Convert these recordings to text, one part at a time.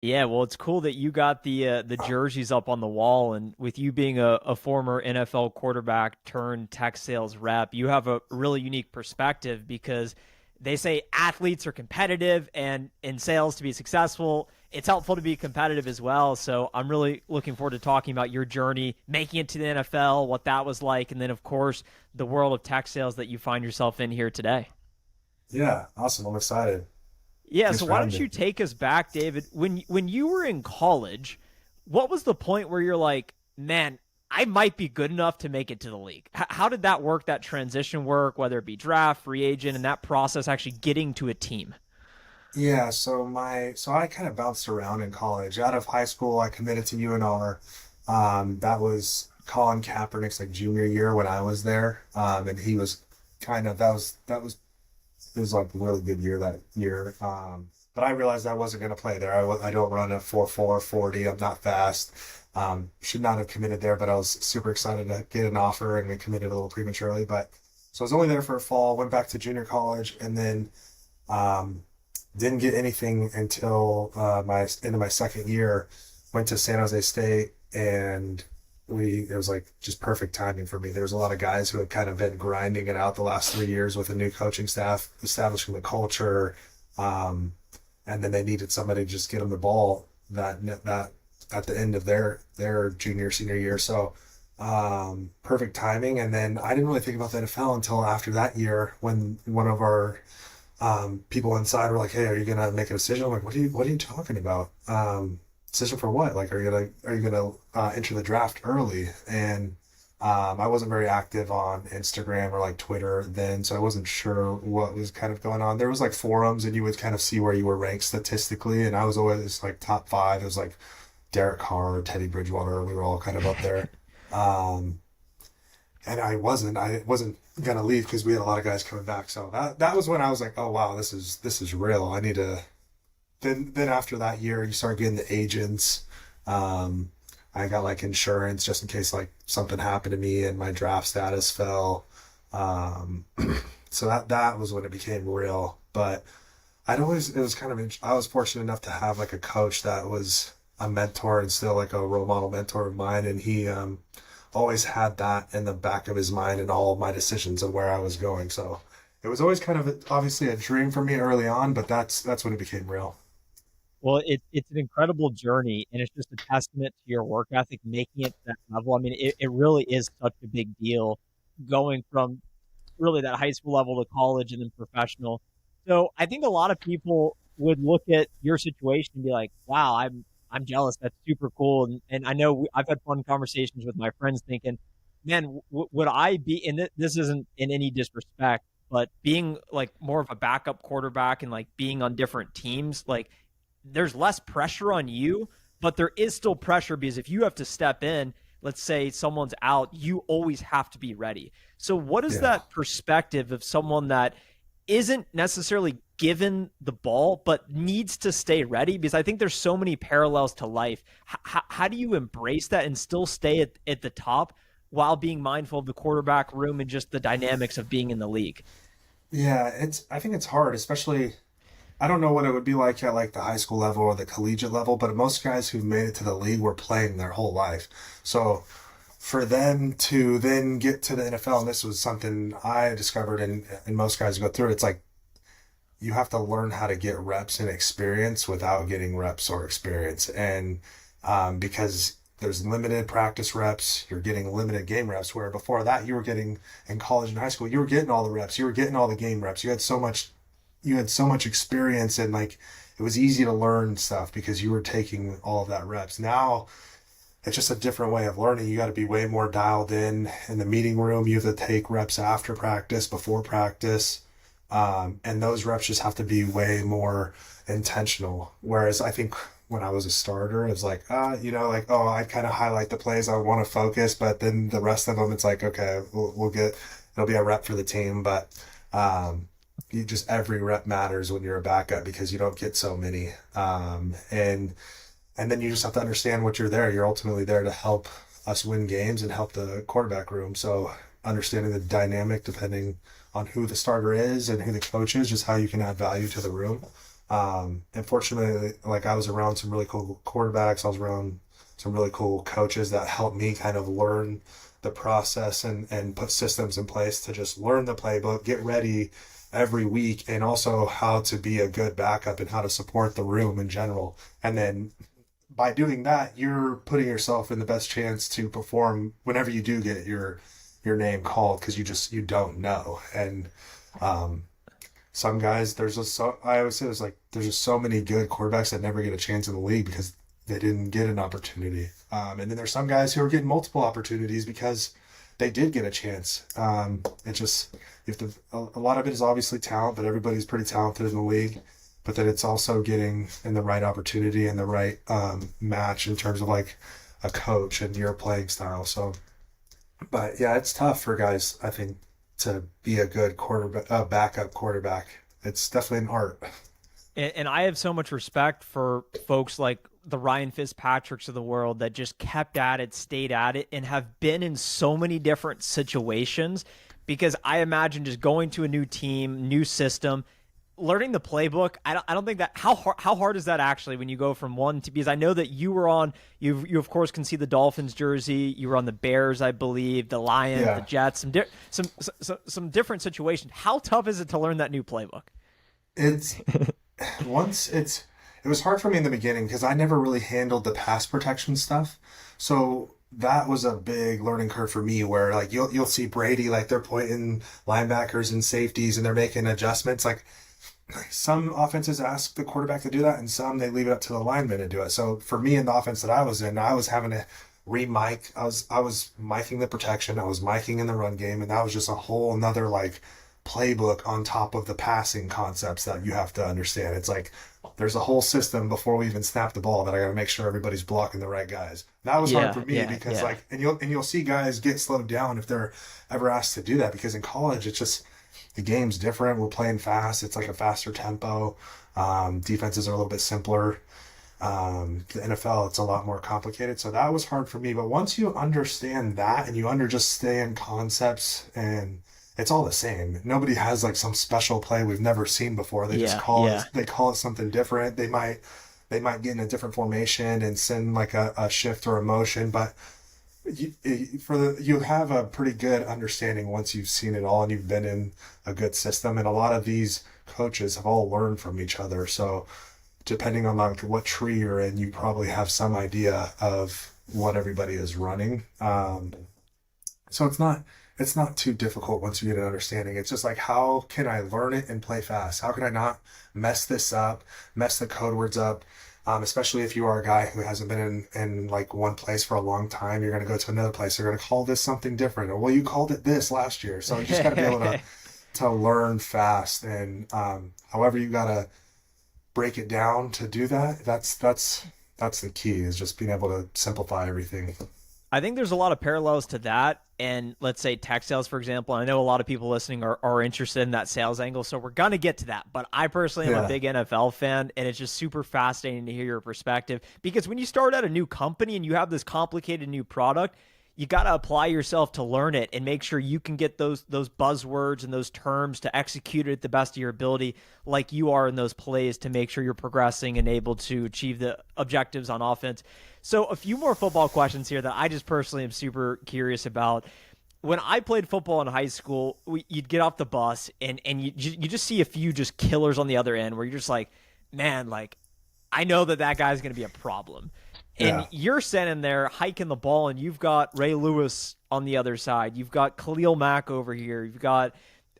Yeah, well, it's cool that you got the jerseys up on the wall, and with you being a former NFL quarterback turned tech sales rep, you have a really unique perspective because they say athletes are competitive, and in sales to be successful, it's helpful to be competitive as well. So I'm really looking forward to talking about your journey, making it to the NFL, what that was like, and then of course the world of tech sales that you find yourself in here today. Yeah, awesome. I'm excited. Yeah, Thanks so for why having don't me. you take us back, David? When you were in college, what was the point where you're like, man, I might be good enough to make it to the league? How did that work? That transition work, whether it be draft, free agent, and that process actually getting to a team? Yeah, so I kind of bounced around in college. Out of high school, I committed to UNR. That was Colin Kaepernick's like junior year when I was there. And he was kind of that was it was like a really good year that year. But I realized I wasn't going to play there. I don't run a 4.4 40. I'm not fast. Should not have committed there, but I was super excited to get an offer and we committed a little prematurely. But so I was only there for a fall, went back to junior college, and then um, didn't get anything until my into my second year. Went to San Jose State, and we it was like just perfect timing for me. There was a lot of guys who had kind of been grinding it out the last 3 years with a new coaching staff, establishing the culture, um, and then they needed somebody to just get them the ball that at the end of their junior senior year. So perfect timing. And then I didn't really think about the NFL until after that year when one of our people inside were like, "Hey, are you gonna make a decision?" I'm like, what are you talking about? Decision for what? Like, are you gonna enter the draft early?" And I wasn't very active on Instagram or like Twitter then, so I wasn't sure what was kind of going on. There was like forums, and you would kind of see where you were ranked statistically, and I was always like top five. It was like Derek Carr, Teddy Bridgewater. We were all kind of up there. Um, and I wasn't gonna leave because we had a lot of guys coming back. So that was when I was like, oh wow, this is real. I need to. Then after that year, you start getting the agents. Um, I got like insurance just in case like something happened to me and my draft status fell. Um, so that was when it became real. But I'd always it was kind of I was fortunate enough to have like a coach that was a mentor and still like a role model mentor of mine, and he always had that in the back of his mind in all of my decisions of where I was going. So it was always kind of obviously a dream for me early on, but that's when it became real. Well, it's an incredible journey, and it's just a testament to your work ethic, making it to that level. I mean, it really is such a big deal going from really that high school level to college and then professional. So I think a lot of people would look at your situation and be like, "Wow, I'm jealous. That's super cool." And I know I've had fun conversations with my friends, thinking, "Man, would I be?" And this isn't in any disrespect, but being like more of a backup quarterback and like being on different teams, like there's less pressure on you, but there is still pressure because if you have to step in, let's say someone's out, you always have to be ready. So, what is Yeah. that perspective of someone that isn't necessarily given the ball, but needs to stay ready? Because I think there's so many parallels to life. How do you embrace that and still stay at the top while being mindful of the quarterback room and just the dynamics of being in the league? Yeah, I think it's hard, especially I don't know what it would be like at like the high school level or the collegiate level, but most guys who've made it to the league were playing their whole life. So for them to then get to the NFL, and this was something I discovered, and most guys go through, it's like you have to learn how to get reps and experience without getting reps or experience. And because there's limited practice reps, you're getting limited game reps, where before that, you were getting in college and high school, you were getting all the reps, you were getting all the game reps. You had so much experience, and like it was easy to learn stuff because you were taking all of that reps. Now it's just a different way of learning. You got to be way more dialed in the meeting room. You have to take reps after practice, before practice, and those reps just have to be way more intentional. Whereas I think when I was a starter, it was like, like, oh, I kind of highlight the plays I want to focus, but then the rest of them, it's like, okay, we'll get, it'll be a rep for the team, but you just every rep matters when you're a backup because you don't get so many. And then you just have to understand what you're there. You're ultimately there to help us win games and help the quarterback room. So understanding the dynamic depending on who the starter is and who the coach is, just how you can add value to the room. And fortunately, like I was around some really cool quarterbacks. I was around some really cool coaches that helped me kind of learn the process and put systems in place to just learn the playbook, get ready every week, and also how to be a good backup and how to support the room in general. And then by doing that, you're putting yourself in the best chance to perform whenever you do get your name called because you don't know. And um, some guys, I always say there's just so many good quarterbacks that never get a chance in the league because they didn't get an opportunity. And then there's some guys who are getting multiple opportunities because they did get a chance. It just you have to, a lot of it is obviously talent, but everybody's pretty talented in the league. But then it's also getting in the right opportunity and the right match in terms of like a coach and your playing style. So, but yeah, it's tough for guys, I think, to be a good quarterback, backup quarterback. It's definitely an art. And I have so much respect for folks like the Ryan Fitzpatricks of the world that just kept at it, stayed at it, and have been in so many different situations. Because I imagine just going to a new team, new system, learning the playbook. I don't think that how hard is that actually when you go from one to, because I know that you were on, you of course can see the Dolphins jersey, you were on the Bears, I believe, the Lions, the Yeah, Jets, some different situations. How tough is it to learn that new playbook? it's once it was hard for me in the beginning because I never really handled the pass protection stuff. So that was a big learning curve for me where like you'll see Brady like they're pointing linebackers and safeties and they're making adjustments. Like some offenses ask the quarterback to do that and some they leave it up to the lineman to do it. So for me in the offense that I was in, I was having to re-mic. I was miking the protection, I was miking in the run game, and that was just a whole another like playbook on top of the passing concepts that you have to understand. It's like there's a whole system before we even snap the ball that I got to make sure everybody's blocking the right guys. That was hard Yeah, for me yeah, because yeah. like and you'll see guys get slowed down if they're ever asked to do that because in college it's just the game's different. We're playing fast. It's like a faster tempo. Defenses are a little bit simpler. The NFL, it's a lot more complicated. So that was hard for me. But once you understand that and you understand concepts and it's all the same. Nobody has like some special play we've never seen before. Yeah, yeah. They call it something different. They might get in a different formation and send like a shift or a motion, but you have a pretty good understanding once you've seen it all and you've been in a good system. And a lot of these coaches have all learned from each other. So depending on like what tree you're in, you probably have some idea of what everybody is running. So it's not too difficult once you get an understanding. It's just like how can I learn it and play fast? How can I not mess this up, mess the code words up? Especially if you are a guy who hasn't been in like one place for a long time, you're going to go to another place. They're going to call this something different, or well, you called it this last year. So you just got to be able to learn fast, and however you got to break it down to do that. That's the key is just being able to simplify everything. I think there's a lot of parallels to that. And let's say tech sales, for example. I know a lot of people listening are interested in that sales angle. So we're going to get to that. But I personally am a Yeah. big NFL fan. And it's just super fascinating to hear your perspective. Because when you start at a new company and you have this complicated new product, you got to apply yourself to learn it and make sure you can get those buzzwords and those terms to execute it at the best of your ability, like you are in those plays, to make sure you're progressing and able to achieve the objectives on offense. So a few more football questions here that I just personally am super curious about. When I played football in high school, you'd get off the bus and you just see a few just killers on the other end where you're just like, man, like I know that guy's going to be a problem. And Yeah. you're standing there hiking the ball, and you've got Ray Lewis on the other side. You've got Khalil Mack over here. You've got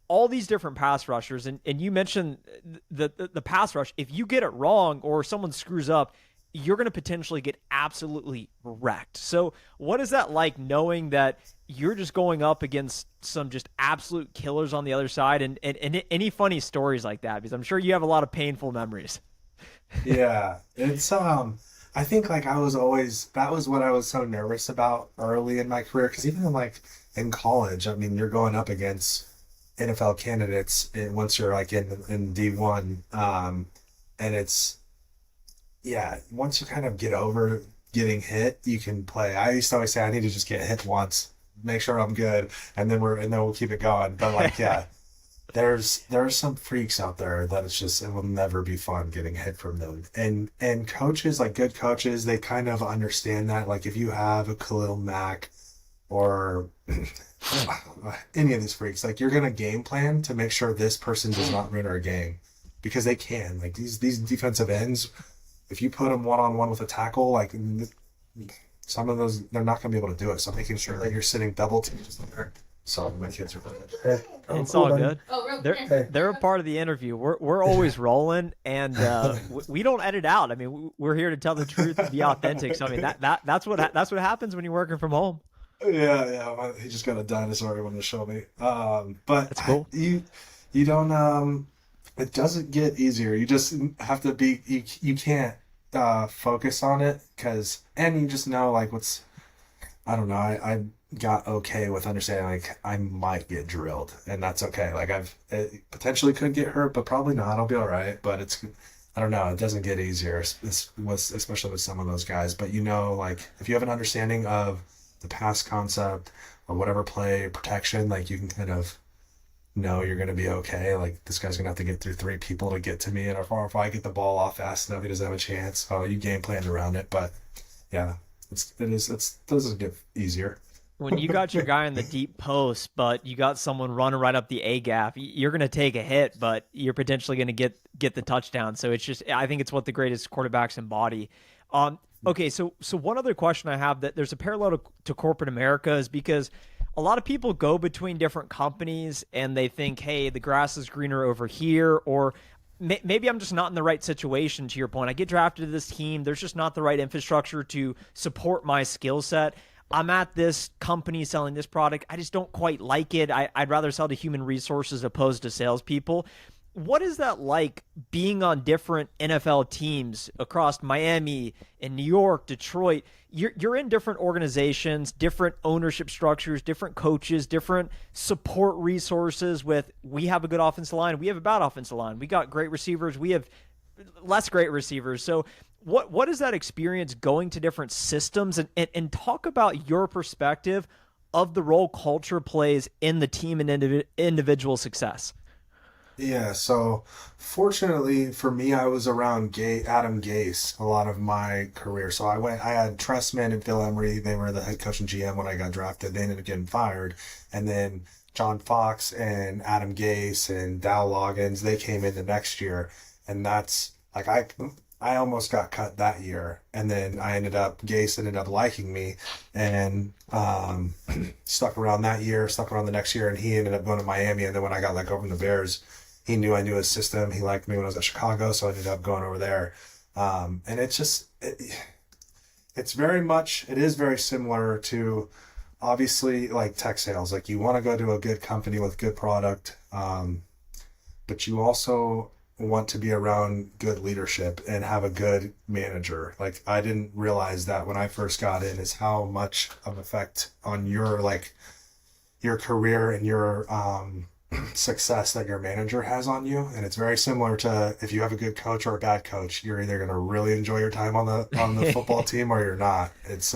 all these different pass rushers. And you mentioned the pass rush. If you get it wrong or someone screws up, you're going to potentially get absolutely wrecked. So, what is that like knowing that you're just going up against some just absolute killers on the other side? And any funny stories like that? Because I'm sure you have a lot of painful memories. Yeah, it's I think like I was always that was what I was so nervous about early in my career because even like in college, I mean, you're going up against NFL candidates once you're like in D1, and it's yeah, once you kind of get over getting hit, you can play. I used to always say I need to just get hit once, make sure I'm good, and then we'll keep it going. But like yeah, there's some freaks out there that it's just it will never be fun getting hit from them. And coaches, like good coaches, they kind of understand that. Like if you have a Khalil Mack or any of these freaks, like you're gonna game plan to make sure this person does not ruin our game because they can. Like these defensive ends, if you put them one on one with a tackle, like some of those they're not gonna be able to do it. So making sure that you're sitting double team just there. So my kids are playing. Hey. Oh, It's cool, all buddy. good. Oh, real They're quick. they're a part of the interview. We're always rolling, and we don't edit out. I mean, we're here to tell the truth and be authentic. So I mean, that's what happens when you're working from home. Yeah. He just got a dinosaur he wanted to show me. But That's cool. you don't it doesn't get easier. You just have to be you can't focus on it and you just know like what's I don't know. I got okay with understanding like I might get drilled and that's okay. Like it potentially could get hurt, but probably not. I'll be all right. But I don't know. It doesn't get easier, especially with some of those guys. But like if you have an understanding of the pass concept or whatever play protection, like you can kind of know you're going to be okay. Like this guy's going to have to get through three people to get to me, and if I get the ball off fast enough, he doesn't have a chance. So you game planned around it, but yeah, it doesn't get easier. When you got your guy in the deep post, but you got someone running right up the A gap, you're going to take a hit, but you're potentially going to get the touchdown. So it's just, I think it's what the greatest quarterbacks embody. Okay, so one other question I have that there's a parallel to corporate America is because a lot of people go between different companies and they think, hey, the grass is greener over here, or maybe I'm just not in the right situation. To your point, I get drafted to this team. There's just not the right infrastructure to support my skill set. I'm at this company selling this product. I just don't quite like it. I'd rather sell to human resources opposed to salespeople. What is that like being on different NFL teams across Miami and New York, Detroit? You're in different organizations, different ownership structures, different coaches, different support resources we have a good offensive line, we have a bad offensive line. We got great receivers, we have less great receivers. So what is that experience going to different systems and talk about your perspective of the role culture plays in the team and individual success? Yeah, so fortunately for me, I was around Adam Gase a lot of my career. So I had Tressman and Phil Emery. They were the head coach and GM when I got drafted. They ended up getting fired. And then John Fox and Adam Gase and Dow Loggins, they came in the next year. And that's like, I almost got cut that year. And then Gase ended up liking me and, stuck around that year, stuck around the next year. And he ended up going to Miami. And then when I got let go from the Bears, he knew I knew his system. He liked me when I was at Chicago, so I ended up going over there. And it's very much, it is very similar to obviously like tech sales. Like you want to go to a good company with good product, but you also want to be around good leadership and have a good manager. Like I didn't realize that when I first got in is how much of effect on your career and your success that your manager has on you. And it's very similar to if you have a good coach or a bad coach, you're either going to really enjoy your time on the football team or you're not. It's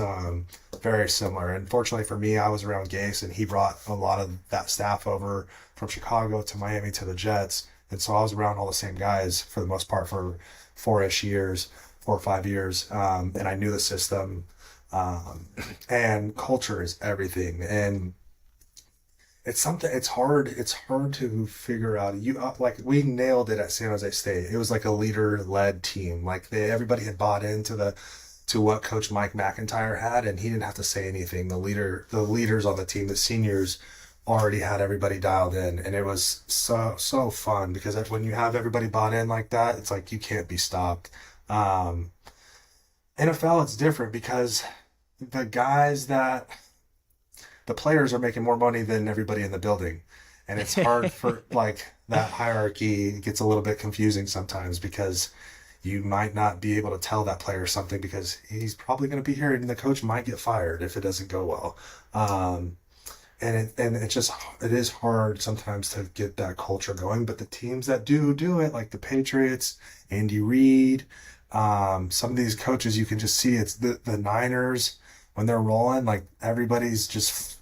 very similar. And fortunately for me, I was around Gase and he brought a lot of that staff over from Chicago to Miami to the Jets. And so I was around all the same guys for the most part for 4 or 5 years. And I knew the system. And culture is everything. And it's hard to figure out. Like we nailed it at San Jose State. It was like a leader-led team. Like everybody had bought into to what Coach Mike McIntyre had, and he didn't have to say anything. The leaders on the team, the seniors, already had everybody dialed in, and it was so fun because when you have everybody bought in like that, it's like you can't be stopped. NFL, it's different because the guys that the players are making more money than everybody in the building. And it's hard for like that hierarchy gets a little bit confusing sometimes because you might not be able to tell that player something because he's probably going to be here and the coach might get fired if it doesn't go well. And it is hard sometimes to get that culture going, but the teams that do it, like the Patriots, Andy Reid, some of these coaches, you can just see it's the Niners when they're rolling, like everybody's just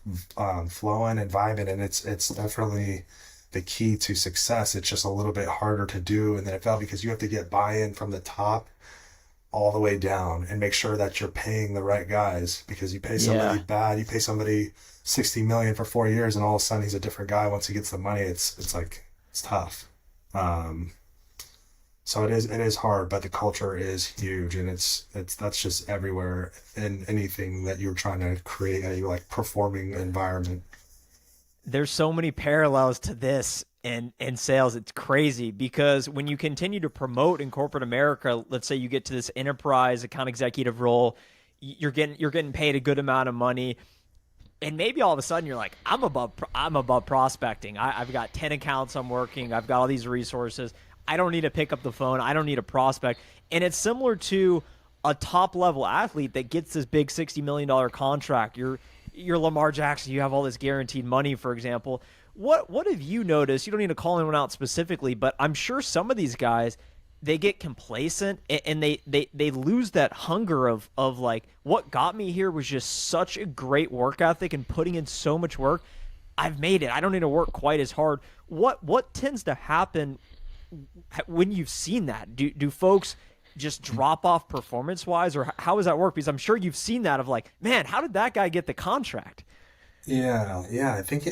flowing and vibing, and it's definitely the key to success. It's just a little bit harder to do in the NFL because you have to get buy-in from the top all the way down and make sure that you're paying the right guys, because you pay somebody Yeah. bad, you pay somebody 60 million for 4 years and all of a sudden he's a different guy once he gets the money. It's like, it's tough. Um, so it is hard, but the culture is huge, and it's that's just everywhere in anything that you're trying to create a like performing environment. There's so many parallels to this in sales. It's crazy because when you continue to promote in corporate America, let's say you get to this enterprise account executive role, you're getting paid a good amount of money, and maybe all of a sudden you're like, I'm above prospecting. I've got 10 accounts I'm working. I've got all these resources. I don't need to pick up the phone. I don't need a prospect. And it's similar to a top level athlete that gets this big $60 million contract. You're Lamar Jackson. You have all this guaranteed money, for example. What have you noticed? You don't need to call anyone out specifically, but I'm sure some of these guys, they get complacent and they lose that hunger of like, what got me here was just such a great work ethic and putting in so much work. I've made it. I don't need to work quite as hard. What tends to happen when you've seen that? Do folks just drop off performance wise, or how does that work? Because I'm sure you've seen that of like, man, how did that guy get the contract? Yeah, I think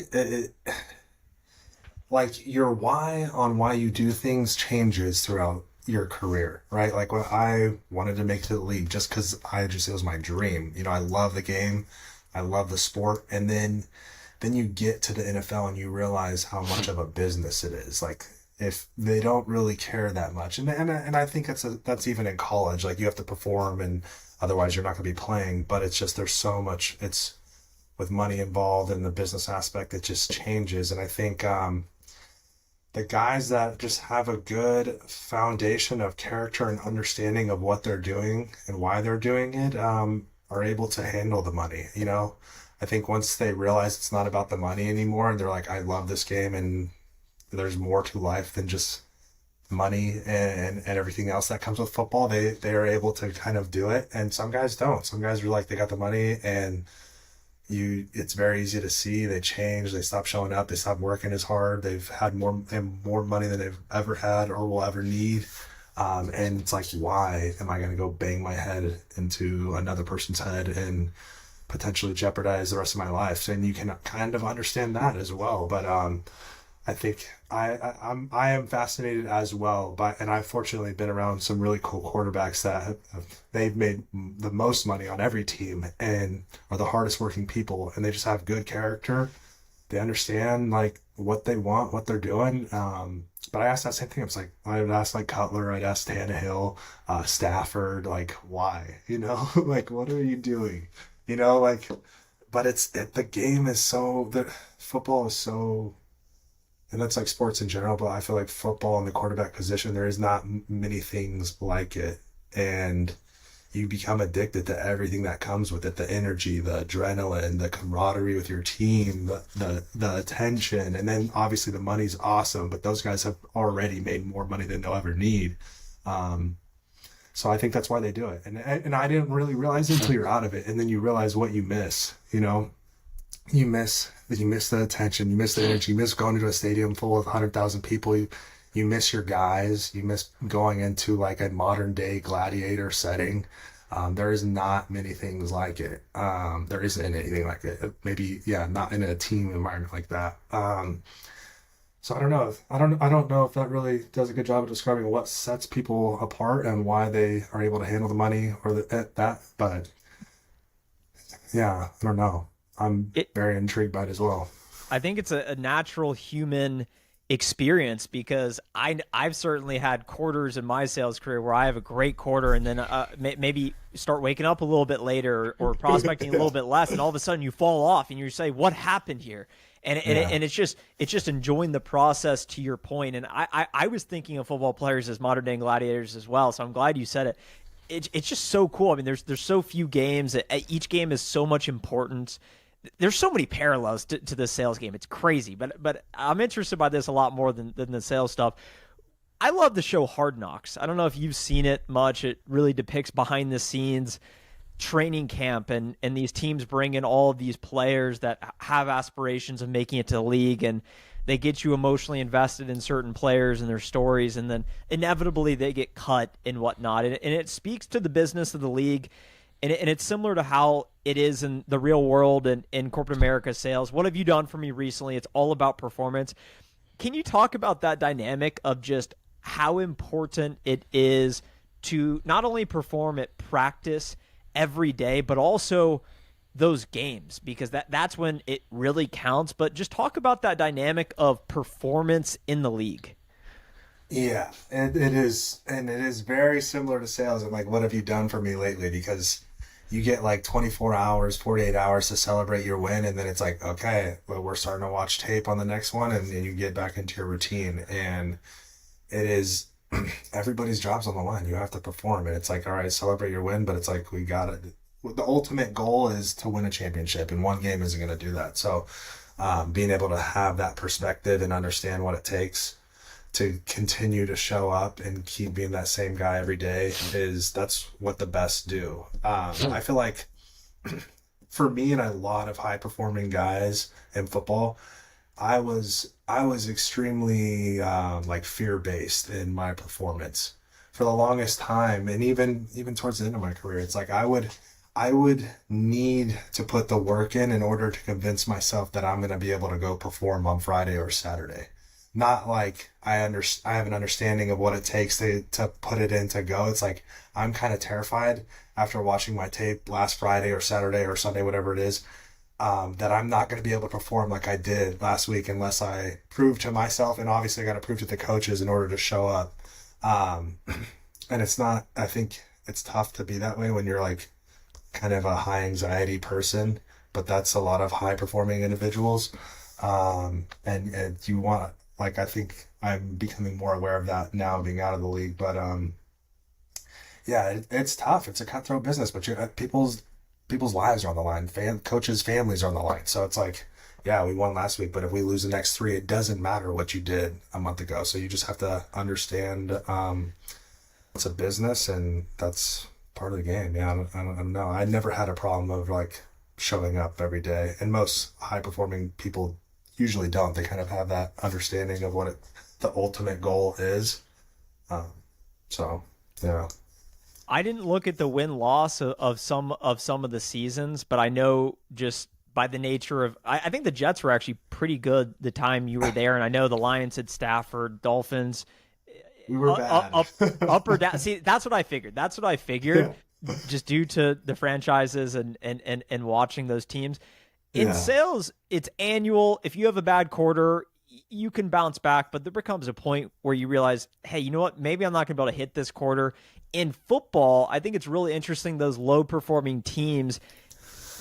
like your why on why you do things changes throughout your career, right? Like when I wanted to make it to the league just because it was my dream. I love the game, I love the sport, and then you get to the NFL and you realize how much of a business it is. Like if they don't really care that much, and I think that's even in college. Like you have to perform, and otherwise you're not going to be playing. But it's just there's so much. It's with money involved and the business aspect, it just changes. And I think the guys that just have a good foundation of character and understanding of what they're doing and why they're doing it are able to handle the money. I think once they realize it's not about the money anymore, and they're like, I love this game, and there's more to life than just money and everything else that comes with football, they are able to kind of do it. And some guys don't. Some guys are like, they got the money, and it's very easy to see they change, they stop showing up, they stop working as hard, they've had more money than they've ever had or will ever need. And it's like, why am I going to go bang my head into another person's head and potentially jeopardize the rest of my life? And you can kind of understand that as well. But I think I am fascinated as well and I've fortunately been around some really cool quarterbacks that they've made the most money on every team and are the hardest working people, and they just have good character. They understand like what they want, what they're doing. But I asked that same thing. I was like, I would ask like Cutler, I'd ask Tannehill, Stafford, like why, like what are you doing, like. But the game is the football is so. And that's like sports in general, but I feel like football in the quarterback position, there is not many things like it. And you become addicted to everything that comes with it, the energy, the adrenaline, the camaraderie with your team, the attention. And then obviously the money's awesome, but those guys have already made more money than they'll ever need. So I think that's why they do it. And I didn't really realize it until you're out of it. And then you realize what you miss, you miss the attention, you miss the energy, you miss going to a stadium full of 100,000 people, you miss your guys, you miss going into like a modern day gladiator setting. There is not many things like it. There isn't anything like it. Maybe, yeah, not in a team environment like that. So I don't know. I don't know if that really does a good job of describing what sets people apart and why they are able to handle the money or that. But yeah, I don't know. I'm It very intrigued by it as well. I think it's a natural human experience because I've certainly had quarters in my sales career where I have a great quarter and then maybe start waking up a little bit later or prospecting a little bit less, and all of a sudden you fall off and you say, what happened here? And it's just enjoying the process, to your point. And I was thinking of football players as modern day gladiators as well, so I'm glad you said it. It's just so cool. I mean, there's so few games. Each game is so much importance. There's so many parallels to the sales game. It's crazy, but I'm interested by this a lot more than the sales stuff. I love the show Hard Knocks. I don't know if you've seen it much. It really depicts behind the scenes training camp and these teams bring in all of these players that have aspirations of making it to the league. And they get you emotionally invested in certain players and their stories, and then inevitably they get cut and whatnot. And it speaks to the business of the league. And it's similar to how it is in the real world and in corporate America sales. What have you done for me recently? It's all about performance. Can you talk about that dynamic of just how important it is to not only perform at practice every day, but also those games, because that's when it really counts. But just talk about that dynamic of performance in the league. Yeah, and it is, very similar to sales. And like, what have you done for me lately? Because you get like 24 hours, 48 hours to celebrate your win, and then it's like, okay, well, we're starting to watch tape on the next one, and then you get back into your routine, and it is everybody's job's on the line. You have to perform, and it's like, all right, celebrate your win, but it's like we got it. The ultimate goal is to win a championship, and one game isn't going to do that. So, being able to have that perspective and understand what it takes to continue to show up and keep being that same guy every day that's what the best do. I feel like for me and a lot of high performing guys in football, I was extremely like fear based in my performance for the longest time, and even towards the end of my career, it's like I would need to put the work in order to convince myself that I'm going to be able to go perform on Friday or Saturday. Not like I have an understanding of what it takes to put it in to go. It's like I'm kind of terrified after watching my tape last Friday or Saturday or Sunday, whatever it is, that I'm not going to be able to perform like I did last week unless I prove to myself, and obviously I got to prove to the coaches in order to show up. And it's not, I think it's tough to be that way when you're like kind of a high anxiety person, but that's a lot of high performing individuals. And you want, like, I think I'm becoming more aware of that now being out of the league, but yeah, it's tough. It's a cutthroat business, but people's lives are on the line. Coaches' families are on the line. So it's like, yeah, we won last week, but if we lose the next three, it doesn't matter what you did a month ago. So you just have to understand it's a business, and that's part of the game. Yeah, I don't know. I never had a problem of like showing up every day, and most high performing people usually don't. They kind of have that understanding of what the ultimate goal is. So yeah. I didn't look at the win-loss of some of the seasons, but I know just by the nature of, I think the Jets were actually pretty good the time you were there, and I know the Lions had Stafford, Dolphins. We were bad. Up or down. See, that's what I figured. Just due to the franchises and watching those teams. In sales, it's annual. If you have a bad quarter, you can bounce back, but there becomes a point where you realize, hey, you know what? Maybe I'm not going to be able to hit this quarter. In football, I think it's really interesting, those low-performing teams,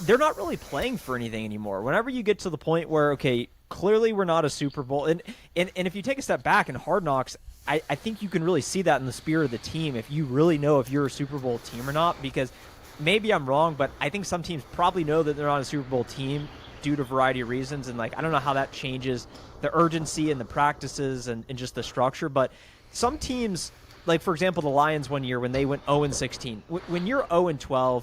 they're not really playing for anything anymore. Whenever you get to the point where, okay, clearly we're not a Super Bowl, and if you take a step back in Hard Knocks, I think you can really see that in the spirit of the team if you really know if you're a Super Bowl team or not, because maybe I'm wrong, but I think some teams probably know that they're not a Super Bowl team due to a variety of reasons, and like I don't know how that changes the urgency and the practices and just the structure, but some teams, like for example the Lions one year when they went 0-16, when you're 0-12,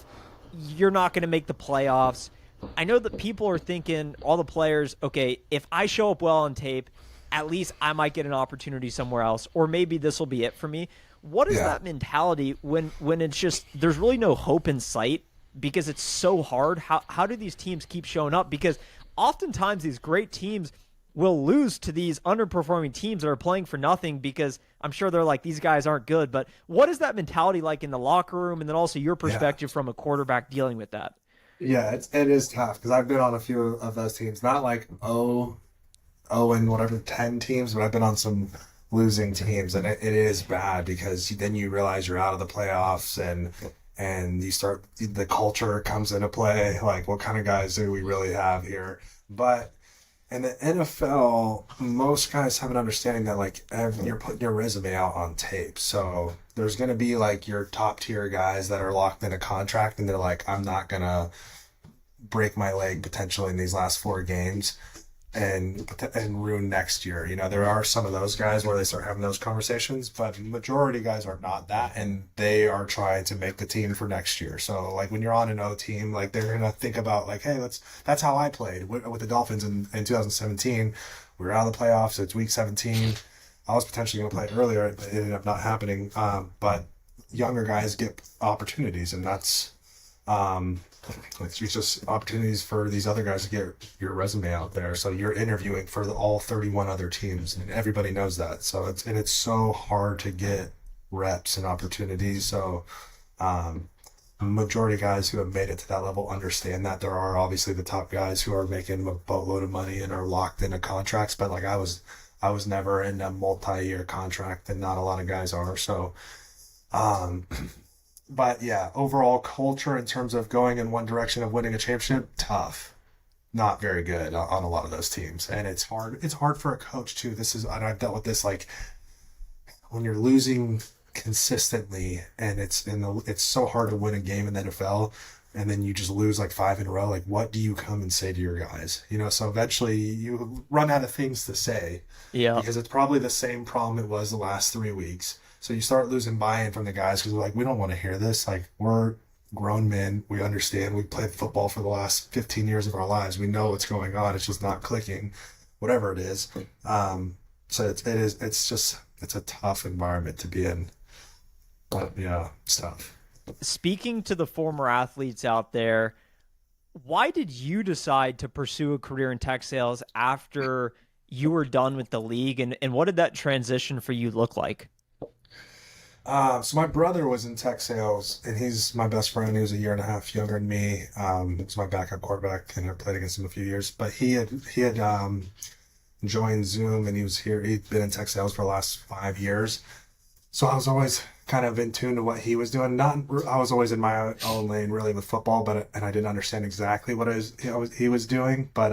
you're not going to make the playoffs. I know that people are thinking, all the players, okay, if I show up well on tape, at least I might get an opportunity somewhere else, or maybe this will be it for me. What is that mentality when it's just there's really no hope in sight because it's so hard? How do these teams keep showing up? Because oftentimes these great teams will lose to these underperforming teams that are playing for nothing because I'm sure they're like, these guys aren't good. But what is that mentality like in the locker room, and then also your perspective from a quarterback dealing with that? Yeah, it is tough because I've been on a few of those teams, not like and whatever 10 teams, but I've been on some losing teams, and it is bad because then you realize you're out of the playoffs, and you start, the culture comes into play, like what kind of guys do we really have here? But in the NFL, most guys have an understanding that like you're putting your resume out on tape, so there's going to be like your top tier guys that are locked in a contract, and they're like, I'm not going to break my leg potentially in these last 4 games and ruin next year. You know, there are some of those guys where they start having those conversations, but majority guys are not that, and they are trying to make the team for next year. So like when you're on an O team, like they're gonna think about like, hey, that's how I played with the Dolphins in 2017 we were out of the playoffs. It's week 17. I was potentially going to play earlier, but it ended up not happening. But younger guys get opportunities, and that's it's just opportunities for these other guys to get your resume out there. So you're interviewing for all 31 other teams, and everybody knows that. So it's so hard to get reps and opportunities. So majority of guys who have made it to that level understand that. There are obviously the top guys who are making a boatload of money and are locked into contracts, but like I was never in a multi-year contract, and not a lot of guys are. So but yeah, overall culture in terms of going in one direction of winning a championship, tough, not very good on a lot of those teams. And it's hard for a coach too. And I've dealt with this, like when you're losing consistently, and it's so hard to win a game in the NFL, and then you just lose like 5 in a row. Like, what do you come and say to your guys? So eventually you run out of things to say. Yeah. Because it's probably the same problem it was the last 3 weeks. So you start losing buy-in from the guys because they're like, we don't want to hear this. Like, we're grown men. We understand. We played football for the last 15 years of our lives. We know what's going on. It's just not clicking, whatever it is. So it's a tough environment to be in. But yeah, it's tough. Speaking to the former athletes out there, why did you decide to pursue a career in tech sales after you were done with the league, and what did that transition for you look like? So my brother was in tech sales, and he's my best friend. He was a year and a half younger than me. He was my backup quarterback, and I played against him a few years. But he had joined Zoom, and he'd been in tech sales for the last 5 years. So I was always kind of in tune to what he was doing. I was always in my own lane, really, with football, and I didn't understand exactly what he was doing. But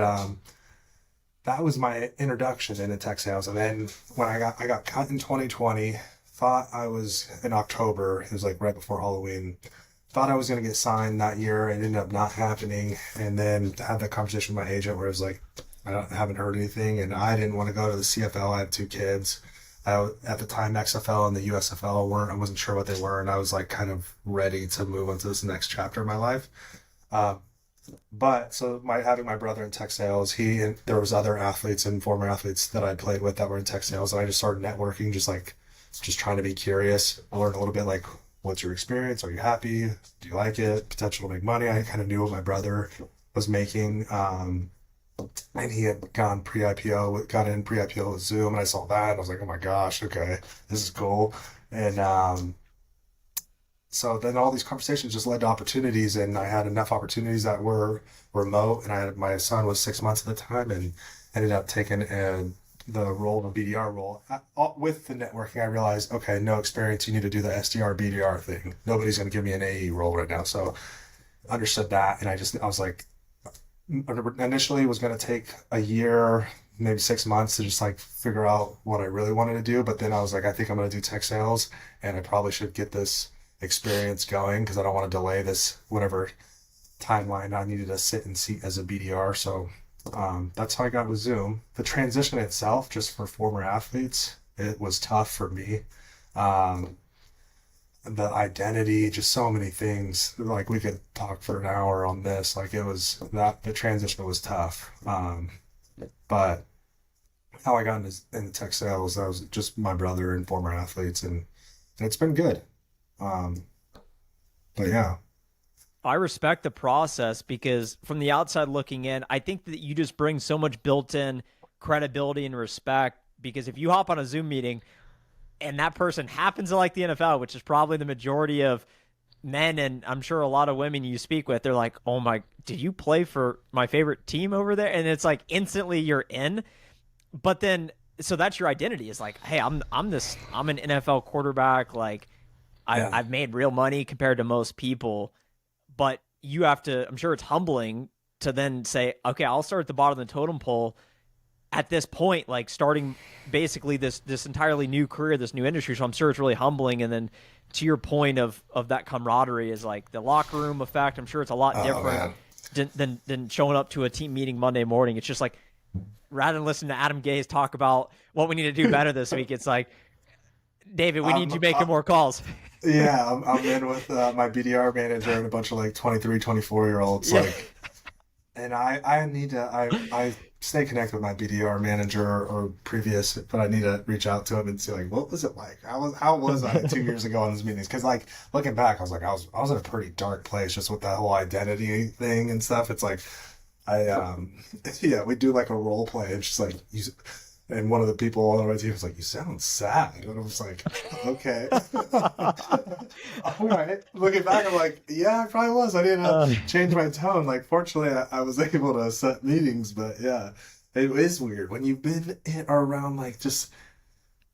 that was my introduction into tech sales. And then when I got cut in 2020. Thought I was in October. It was like right before Halloween. Thought I was going to get signed that year. It ended up not happening. And then had that conversation with my agent where it was like, I haven't heard anything. And I didn't want to go to the CFL. I have 2 kids. At the time, XFL and the USFL I wasn't sure what they were. And I was like kind of ready to move on to this next chapter of my life. But so having my brother in tech sales, there was other athletes and former athletes that I played with that were in tech sales. And I just started networking, just trying to be curious. I learned a little bit like, what's your experience? Are you happy? Do you like it? Potential to make money. I kind of knew what my brother was making. And he had got in pre-IPO with Zoom, and I saw that and I was like, oh my gosh, okay, this is cool. And so then all these conversations just led to opportunities, and I had enough opportunities that were remote, and my son was 6 months at the time, and ended up taking the role of a BDR role. With the networking, I realized, okay, no experience, you need to do the SDR, BDR thing. Nobody's going to give me an AE role right now. So understood that. And I was like, initially it was going to take a year, maybe 6 months to just like figure out what I really wanted to do. But then I was like, I think I'm going to do tech sales, and I probably should get this experience going because I don't want to delay this, whatever timeline I needed to sit and seat as a BDR. So that's how I got with Zoom. The transition itself, just for former athletes, it was tough for me. The identity, just so many things. Like, we could talk for an hour on this. Like, the transition was tough. But how I got into tech sales, that was just my brother and former athletes, and it's been good. But yeah. I respect the process because from the outside looking in, I think that you just bring so much built-in credibility and respect, because if you hop on a Zoom meeting and that person happens to like the NFL, which is probably the majority of men, and I'm sure a lot of women you speak with, they're like, oh my, did you play for my favorite team over there? And it's like instantly you're in. But then, so that's your identity, is like, hey, I'm an NFL quarterback. Like, I've made real money compared to most people. But you have to, I'm sure it's humbling to then say, okay, I'll start at the bottom of the totem pole at this point, like starting basically this entirely new career, this new industry. So I'm sure it's really humbling. And then to your point of that camaraderie is like the locker room effect. I'm sure it's a lot different than showing up to a team meeting Monday morning. It's just like, rather than listen to Adam Gase talk about what we need to do better this week, it's like, David, we need you making more calls. Yeah, I'm in with my BDR manager and a bunch of like 23, 24-year-olds. Yeah. Like, and I need to I stay connected with my BDR manager or previous, but I need to reach out to him and see like what was it like? How was I 2 years ago in these meetings? Because like looking back, I was like I was in a pretty dark place just with that whole identity thing and stuff. It's like I yeah, we do like a role play. It's just like you. And one of the people on my team was like, "You sound sad," and I was like, "Okay, all right." Looking back, I'm like, "Yeah, I probably was. I didn't Uh, change my tone." Like, fortunately, I was able to set meetings, but yeah, it is weird when you've been in, around like just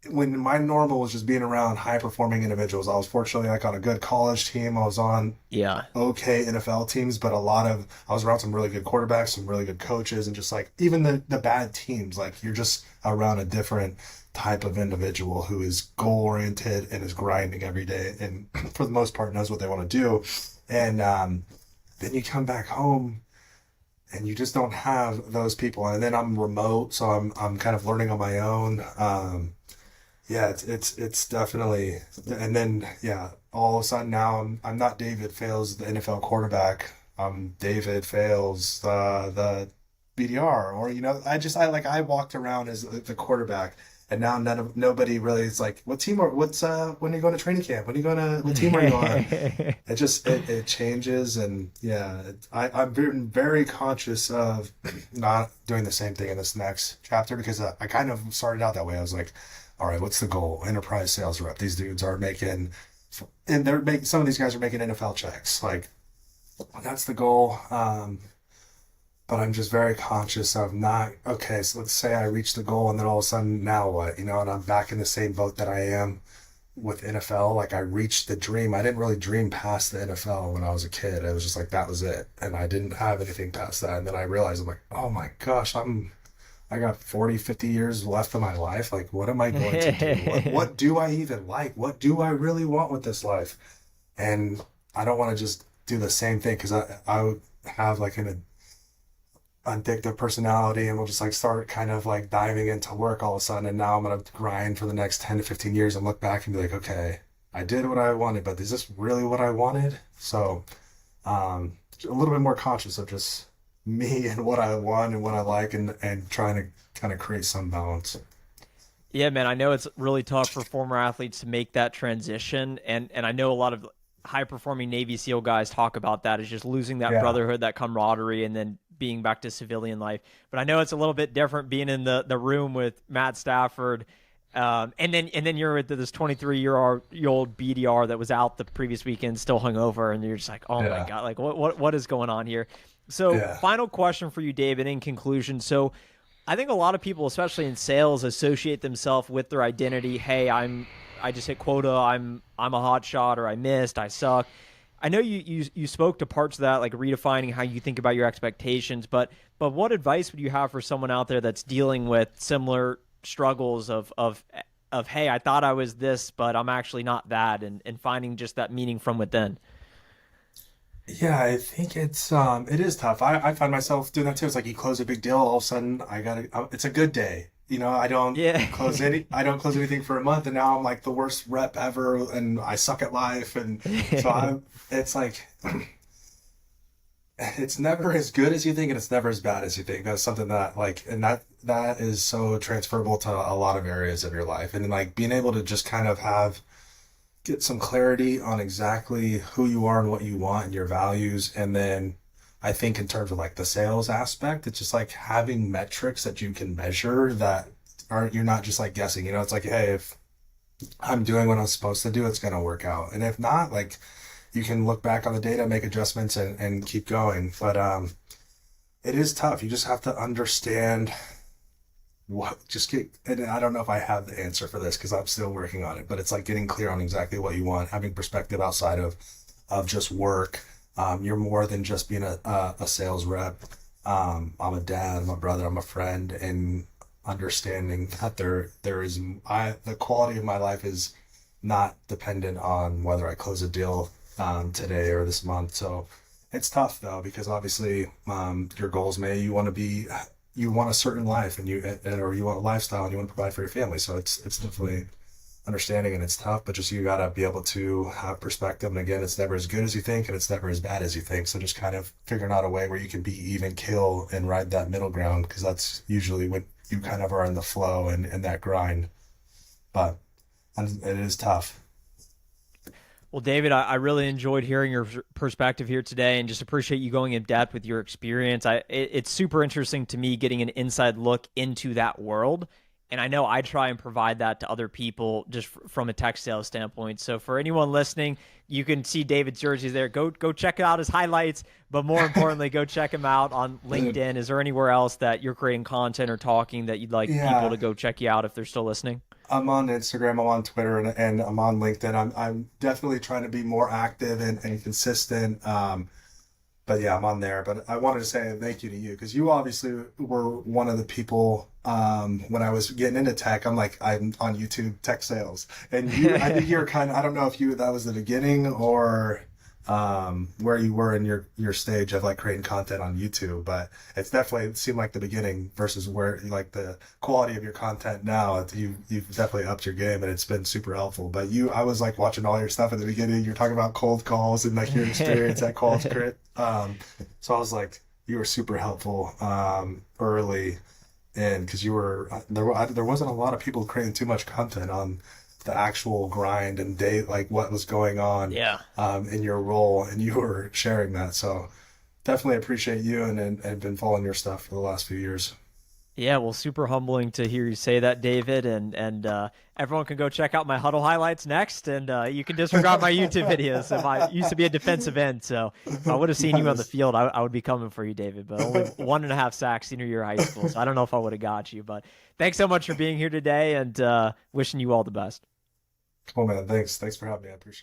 when my normal was just being around high performing individuals. I was fortunately like on a good college team. I was on yeah. okay NFL teams, but I was around some really good quarterbacks, some really good coaches, and just like even the bad teams, like you're just around a different type of individual who is goal oriented and is grinding every day, and for the most part knows what they want to do. And then you come back home and you just don't have those people. And then I'm remote, so I'm kind of learning on my own. Yeah, it's definitely, and then yeah, all of a sudden now I'm not David Fales, the NFL quarterback. I'm David Fales, the BDR, or I like I walked around as the quarterback, and now nobody really is like, what team or what's when are you going to training camp? When are you going to what team are you on? It changes, and yeah, I'm very conscious of not doing the same thing in this next chapter because I kind of started out that way. I was like, all right, what's the goal? Enterprise sales rep. These dudes are making, and they're making, some of these guys are making NFL checks. Like, that's the goal. But I'm just very conscious of not, okay, so let's say I reach the goal and then all of a sudden, now what? And I'm back in the same boat that I am with NFL. Like, I reached the dream. I didn't really dream past the NFL when I was a kid. It was just like, that was it. And I didn't have anything past that. And then I realized, I'm like, oh my gosh, I got 40, 50 years left of my life. Like, what am I going to do? What do I even like? What do I really want with this life? And I don't want to just do the same thing because I would have like an addictive personality and we'll just like start kind of like diving into work all of a sudden. And now I'm going to grind for the next 10 to 15 years and look back and be like, okay, I did what I wanted, but is this really what I wanted? So, a little bit more conscious of just me and what I want and what I like and trying to kind of create some balance. Yeah, man, I know it's really tough for former athletes to make that transition, and I know a lot of high performing Navy SEAL guys talk about that is just losing that Yeah. brotherhood, that camaraderie, and then being back to civilian life. But I know it's a little bit different being in the room with Matt Stafford, and then you're with this 23-year-old BDR that was out the previous weekend, still hungover, and you're just like, oh my Yeah. god, like what is going on here? So, Yeah. final question for you, David. In conclusion, so I think a lot of people, especially in sales, associate themselves with their identity. Hey, I just hit quota. I'm a hot shot, or I missed. I suck. I know you spoke to parts of that, like redefining how you think about your expectations. But what advice would you have for someone out there that's dealing with similar struggles of hey, I thought I was this, but I'm actually not that, and finding just that meaning from within. Yeah, I think it is tough. I find myself doing that too. It's like you close a big deal, all of a sudden it's a good day. Yeah. I don't close anything for a month, and now I'm like the worst rep ever, and I suck at life, and so it's like it's never as good as you think, and it's never as bad as you think. That's something that like, and that is so transferable to a lot of areas of your life, and then like being able to just kind of get some clarity on exactly who you are and what you want and your values. And then I think in terms of like the sales aspect, it's just like having metrics that you can measure that aren't, you're not just like guessing, it's like, hey, if I'm doing what I'm supposed to do, it's going to work out. And if not, like you can look back on the data, make adjustments and keep going. But, it is tough. You just have to understand and I don't know if I have the answer for this because I'm still working on it, but it's like getting clear on exactly what you want, having perspective outside of just work. You're more than just being a sales rep. I'm a dad, I'm a brother, I'm a friend, and understanding that the quality of my life is not dependent on whether I close a deal today or this month. So it's tough though, because obviously your goals you want a certain life, or you want a lifestyle, and you want to provide for your family. So it's definitely understanding and it's tough, but just you got to be able to have perspective. And again, it's never as good as you think and it's never as bad as you think. So just kind of figuring out a way where you can be even kill and ride that middle ground, because that's usually when you kind of are in the flow and that grind. But it is tough. Well, David, I really enjoyed hearing your perspective here today, and just appreciate you going in depth with your experience. It's super interesting to me getting an inside look into that world, and I know I try and provide that to other people just from a tech sales standpoint. So for anyone listening, you can see David's jersey there. Go check out his highlights, but more importantly, go check him out on LinkedIn. Is there anywhere else that you're creating content or talking that you'd like people Yeah. to go check you out if they're still listening? I'm on Instagram, I'm on Twitter, and I'm on LinkedIn. I'm definitely trying to be more active and consistent. But yeah, I'm on there. But I wanted to say thank you to you, because you obviously were one of the people when I was getting into tech. I'm on YouTube tech sales, and I think you're kind of, I don't know if that was the beginning or where you were in your stage of like creating content on YouTube, but it seemed like the beginning versus where like the quality of your content now. You've definitely upped your game and it's been super helpful. But I was like watching all your stuff at the beginning. You're talking about cold calls and like your experience at Calls Crit. So I was like, you were super helpful early, and because you were there wasn't a lot of people creating too much content on the actual grind and day, like what was going on Yeah. in your role, and you were sharing that. So definitely appreciate you, and been following your stuff for the last few years. Yeah, well, super humbling to hear you say that, David, and everyone can go check out my huddle highlights next, and you can disregard my YouTube videos. If I used to be a defensive end, so if I would have seen you on the Nice. field, I would be coming for you, David. But only 1.5 sacks senior year of high school, so I don't know if I would have got you. But thanks so much for being here today, and wishing you all the best. Cool, man. Thanks for having me. I appreciate it.